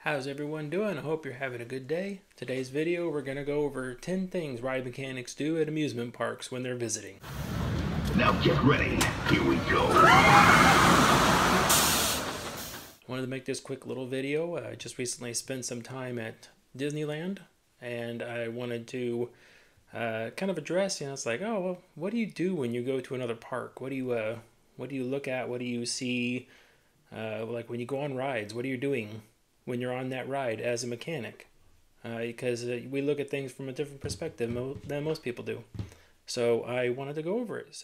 How's everyone doing? I hope you're having a good day. Today's video, we're going to go over 10 things ride mechanics do at amusement parks when they're visiting. Now get ready. Here we go. Wanted to make this quick little video. I just recently spent some time at Disneyland, and I wanted to kind of address, it's like, oh, well, what do you do when you go to another park? What do you look at? What do you see? Like when you go on rides, what are you doing when you're on that ride as a mechanic? Because we look at things from a different perspective than most people do. So I wanted to go over it.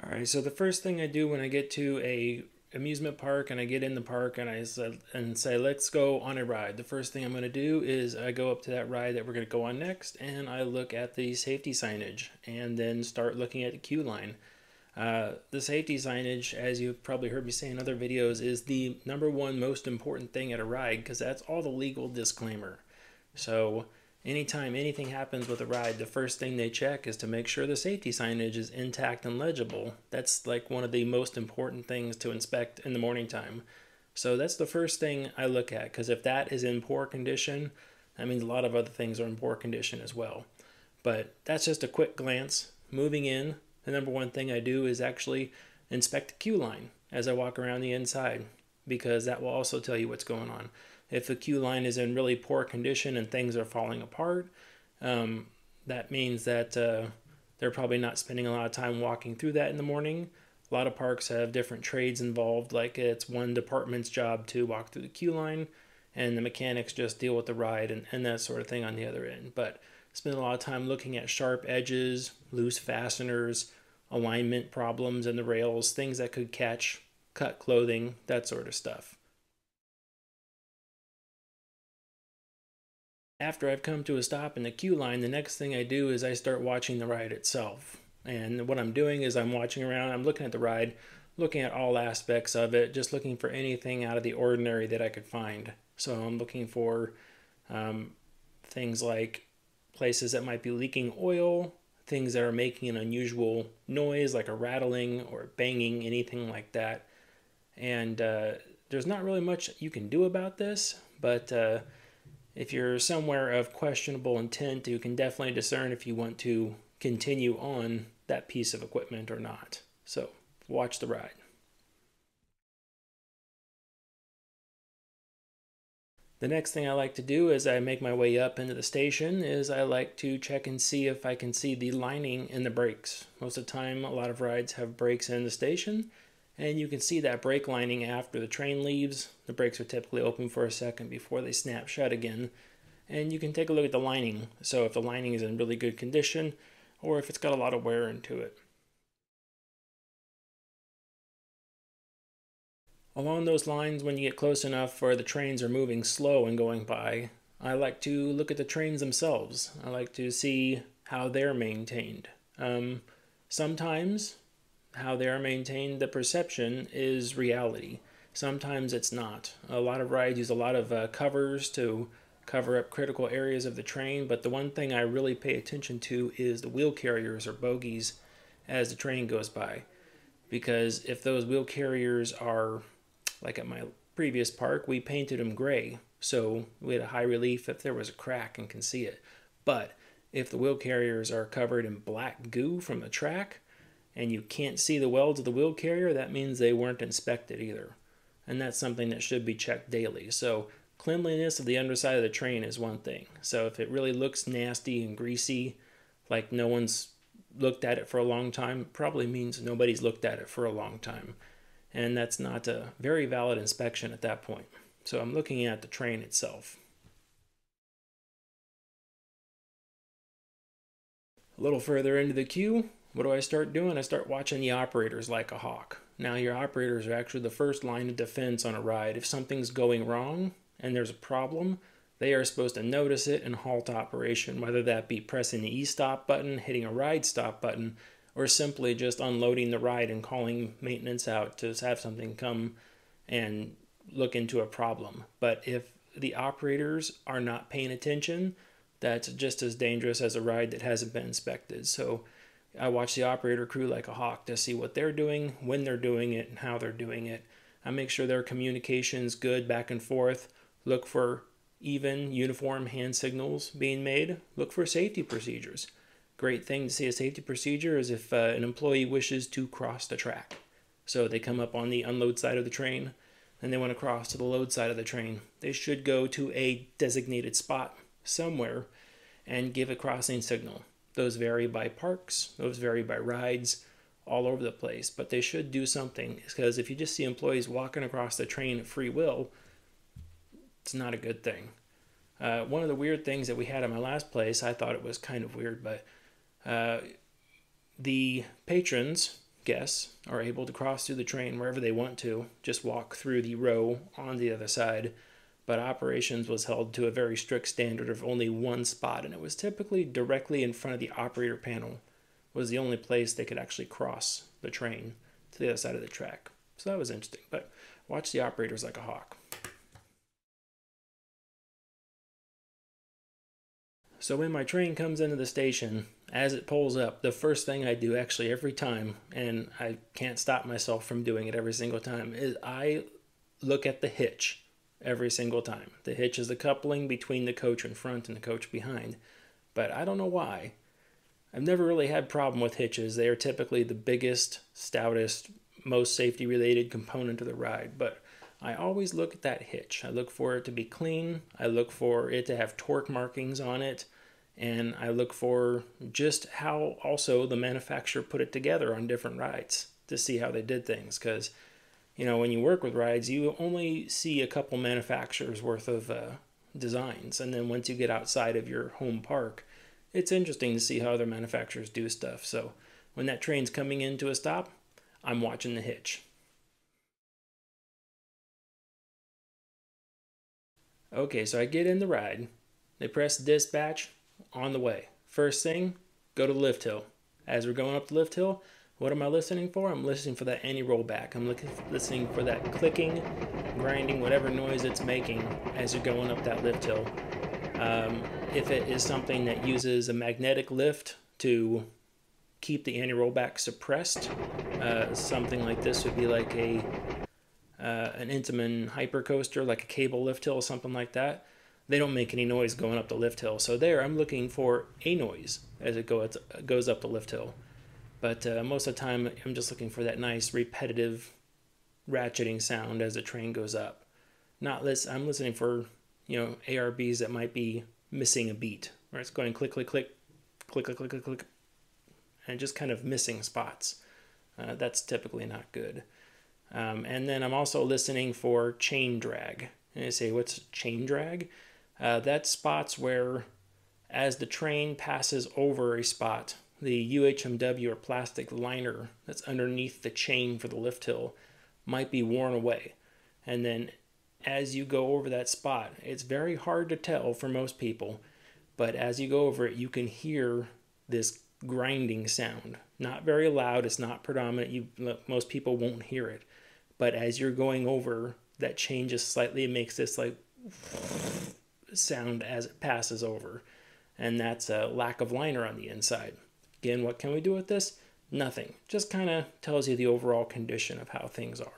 Alright, so the first thing I do when I get to a amusement park and I get in the park and I say, let's go on a ride. The first thing I'm going to do is I go up to that ride that we're going to go on next, and I look at the safety signage and then start looking at the queue line. The safety signage, as you've probably heard me say in other videos, is the #1 most important thing at a ride, because that's all the legal disclaimer. So anytime anything happens with a ride, the first thing they check is to make sure the safety signage is intact and legible. That's like one of the most important things to inspect in the morning time. So that's the first thing I look at, because if that is in poor condition, that means a lot of other things are in poor condition as well. But that's just a quick glance. Moving in, the #1 thing I do is actually inspect the queue line as I walk around the inside, because that will also tell you what's going on. If the queue line is in really poor condition and things are falling apart, that means that they're probably not spending a lot of time walking through that in the morning. A lot of parks have different trades involved, like it's one department's job to walk through the queue line, and the mechanics just deal with the ride and that sort of thing on the other end. But spend a lot of time looking at sharp edges, loose fasteners, alignment problems in the rails, things that could catch, cut clothing, that sort of stuff. After I've come to a stop in the queue line, the next thing I do is I start watching the ride itself. And what I'm doing is I'm watching around, I'm looking at the ride, looking at all aspects of it, just looking for anything out of the ordinary that I could find. So I'm looking for things like places that might be leaking oil, things that are making an unusual noise like a rattling or banging, anything like that. And there's not really much you can do about this, but if you're somewhere of questionable intent, you can definitely discern if you want to continue on that piece of equipment or not. So watch the ride. The next thing I like to do as I make my way up into the station is I like to check and see if I can see the lining in the brakes. Most of the time, a lot of rides have brakes in the station, and you can see that brake lining after the train leaves. The brakes are typically open for a second before they snap shut again, and you can take a look at the lining. So if the lining is in really good condition, or if it's got a lot of wear into it. Along those lines, when you get close enough where the trains are moving slow and going by, I like to look at the trains themselves. I like to see how they're maintained. Sometimes how they're maintained, the perception is reality. Sometimes it's not. A lot of rides use a lot of covers to cover up critical areas of the train, but the one thing I really pay attention to is the wheel carriers or bogies as the train goes by. Because if those wheel carriers are, like at my previous park, we painted them gray, so we had a high relief if there was a crack and can see it. But if the wheel carriers are covered in black goo from the track and you can't see the welds of the wheel carrier, that means they weren't inspected either. And that's something that should be checked daily. So cleanliness of the underside of the train is one thing. So if it really looks nasty and greasy, like no one's looked at it for a long time, probably means nobody's looked at it for a long time. And that's not a very valid inspection at that point. So I'm looking at the train itself. A little further into the queue, what do I start doing? I start watching the operators like a hawk. Now your operators are actually the first line of defense on a ride. If something's going wrong and there's a problem, they are supposed to notice it and halt operation, whether that be pressing the e-stop button, hitting a ride stop button, or simply just unloading the ride and calling maintenance out to have something come and look into a problem. But if the operators are not paying attention, that's just as dangerous as a ride that hasn't been inspected. So I watch the operator crew like a hawk to see what they're doing, when they're doing it, and how they're doing it. I make sure their communication's good back and forth. Look for even uniform hand signals being made. Look for safety procedures. Great thing to see a safety procedure is if an employee wishes to cross the track. So they come up on the unload side of the train and they want to cross to the load side of the train. They should go to a designated spot somewhere and give a crossing signal. Those vary by parks, those vary by rides, all over the place. But they should do something, because if you just see employees walking across the train at free will, it's not a good thing. One of the weird things that we had at my last place, I thought it was kind of weird, but the patrons, guests, are able to cross through the train wherever they want to, just walk through the row on the other side. But operations was held to a very strict standard of only one spot, and it was typically directly in front of the operator panel. Was the only place they could actually cross the train to the other side of the track. So that was interesting, but watch the operators like a hawk. So when my train comes into the station, as it pulls up, the first thing I do actually every time, and I can't stop myself from doing it every single time, is I look at the hitch every single time. The hitch is the coupling between the coach in front and the coach behind. But I don't know why. I've never really had a problem with hitches. They are typically the biggest, stoutest, most safety-related component of the ride. But I always look at that hitch. I look for it to be clean. I look for it to have torque markings on it. And I look for just how also the manufacturer put it together on different rides to see how they did things. Because, you know, when you work with rides, you only see a couple manufacturers worth of designs. And then once you get outside of your home park, it's interesting to see how other manufacturers do stuff. So when that train's coming into a stop, I'm watching the hitch. Okay, so I get in the ride. They press dispatch, on the way. First thing, go to the lift hill. As we're going up the lift hill, what am I listening for? I'm listening for that anti-rollback. I'm listening for that clicking, grinding, whatever noise it's making as you're going up that lift hill. If it is something that uses a magnetic lift to keep the anti-rollback suppressed, something like this would be like an Intamin hypercoaster, like a cable lift hill or something like that. They don't make any noise going up the lift hill. So there, I'm looking for a noise as it goes up the lift hill. But most of the time, I'm just looking for that nice repetitive ratcheting sound as the train goes up. I'm listening for, ARBs that might be missing a beat, where it's going click, click, click, click, click, click, click, click, and just kind of missing spots. That's typically not good. And then I'm also listening for chain drag. And I say, what's chain drag? That's spots where, as the train passes over a spot, the UHMW or plastic liner that's underneath the chain for the lift hill might be worn away. And then as you go over that spot, it's very hard to tell for most people, but as you go over it, you can hear this grinding sound. Not very loud, it's not predominant, most people won't hear it. But as you're going over, that changes slightly. It makes this like sound as it passes over. And that's a lack of liner on the inside. Again, what can we do with this? Nothing. Just kind of tells you the overall condition of how things are.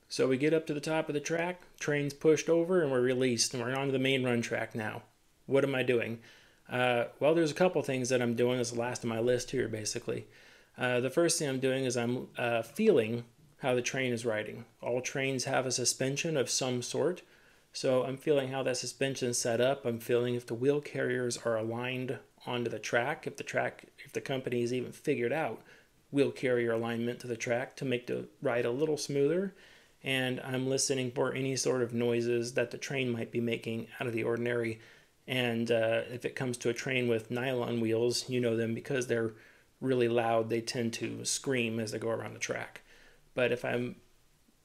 So we get up to the top of the track, train's pushed over, and we're released, and we're on to the main run track now. What am I doing? Well, there's a couple things that I'm doing. This is the last of my list here, basically. The first thing I'm doing is I'm feeling how the train is riding. All trains have a suspension of some sort, so I'm feeling how that suspension is set up. I'm feeling if the wheel carriers are aligned onto the track, if the company has even figured out wheel carrier alignment to the track to make the ride a little smoother. And I'm listening for any sort of noises that the train might be making out of the ordinary. And if it comes to a train with nylon wheels, you know them because they're really loud. They tend to scream as they go around the track. But if I'm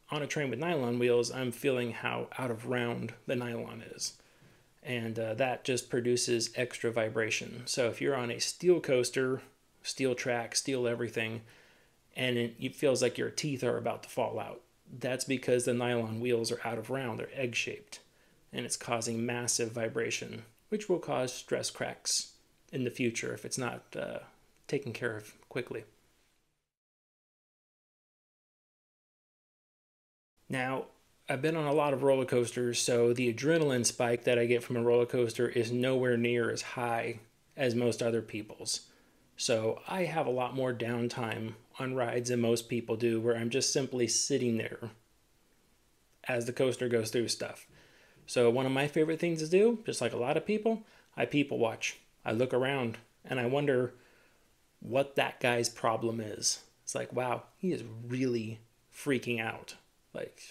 on a train with nylon wheels, I'm feeling how out of round the nylon is. And that just produces extra vibration. So if you're on a steel coaster, steel track, steel everything, and it feels like your teeth are about to fall out, that's because the nylon wheels are out of round. They're egg-shaped. And it's causing massive vibration, which will cause stress cracks in the future if it's not taken care of quickly. Now, I've been on a lot of roller coasters, so the adrenaline spike that I get from a roller coaster is nowhere near as high as most other people's. So I have a lot more downtime on rides than most people do, where I'm just simply sitting there as the coaster goes through stuff. So one of my favorite things to do, just like a lot of people, I people watch. I look around and I wonder what that guy's problem is. It's like, wow, he is really freaking out. Like,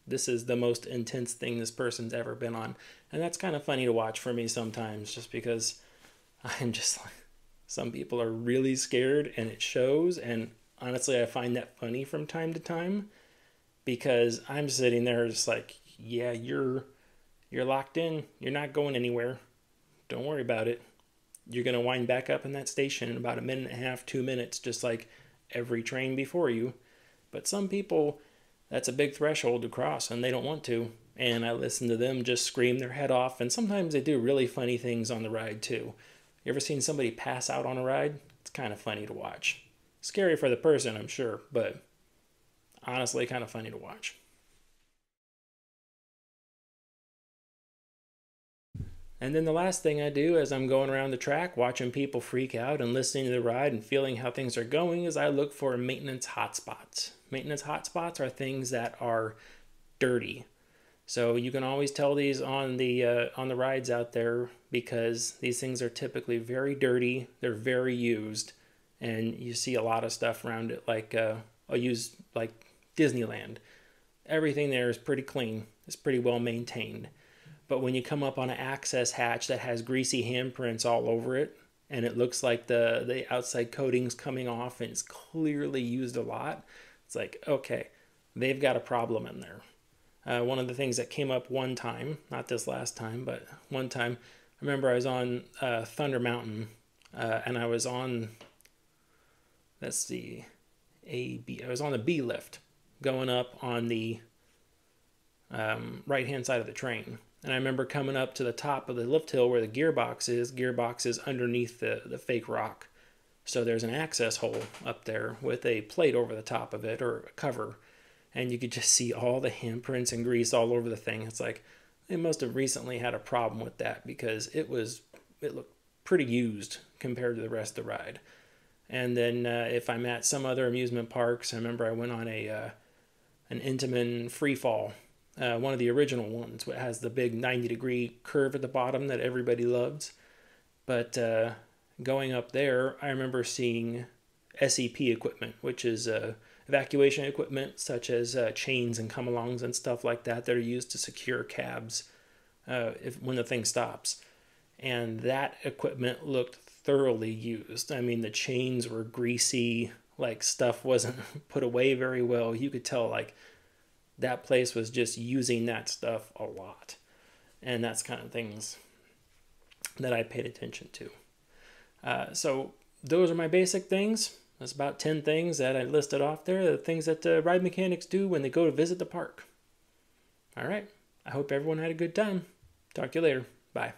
this is the most intense thing this person's ever been on. And that's kind of funny to watch for me sometimes, just because I'm just like, some people are really scared and it shows. And honestly, I find that funny from time to time, because I'm sitting there just like, yeah, you're locked in. You're not going anywhere. Don't worry about it. You're going to wind back up in that station in about a minute and a half, 2 minutes, just like every train before you. But some people, that's a big threshold to cross and they don't want to. And I listen to them just scream their head off. And sometimes they do really funny things on the ride too. You ever seen somebody pass out on a ride? It's kind of funny to watch. Scary for the person, I'm sure, but honestly, kind of funny to watch. And then the last thing I do as I'm going around the track, watching people freak out and listening to the ride and feeling how things are going, is I look for maintenance hotspots. Maintenance hotspots are things that are dirty. So you can always tell these on the rides out there, because these things are typically very dirty. They're very used, and you see a lot of stuff around it. Like I'll use like Disneyland. Everything there is pretty clean. It's pretty well maintained. But when you come up on an access hatch that has greasy handprints all over it, and it looks like the outside coating's coming off and it's clearly used a lot, it's like, okay, they've got a problem in there. One of the things that came up one time, not this last time, but one time, I remember I was on Thunder Mountain, and I was on, let's see, I was on the B lift, going up on the right-hand side of the train. And I remember coming up to the top of the lift hill where the gearbox is. Gearbox is underneath the fake rock. So there's an access hole up there with a plate over the top of it, or a cover. And you could just see all the handprints and grease all over the thing. It's like, they must have recently had a problem with that, because it looked pretty used compared to the rest of the ride. And then if I'm at some other amusement parks, I remember I went on an Intamin free fall. One of the original ones, it has the big 90-degree curve at the bottom that everybody loves. But going up there, I remember seeing SEP equipment, which is evacuation equipment, such as chains and come-alongs and stuff like that are used to secure cabs when the thing stops. And that equipment looked thoroughly used. I mean, the chains were greasy, like stuff wasn't put away very well. You could tell, like, that place was just using that stuff a lot. And that's kind of things that I paid attention to. So those are my basic things. That's about 10 things that I listed off there, the things that ride mechanics do when they go to visit the park. All right. I hope everyone had a good time. Talk to you later. Bye.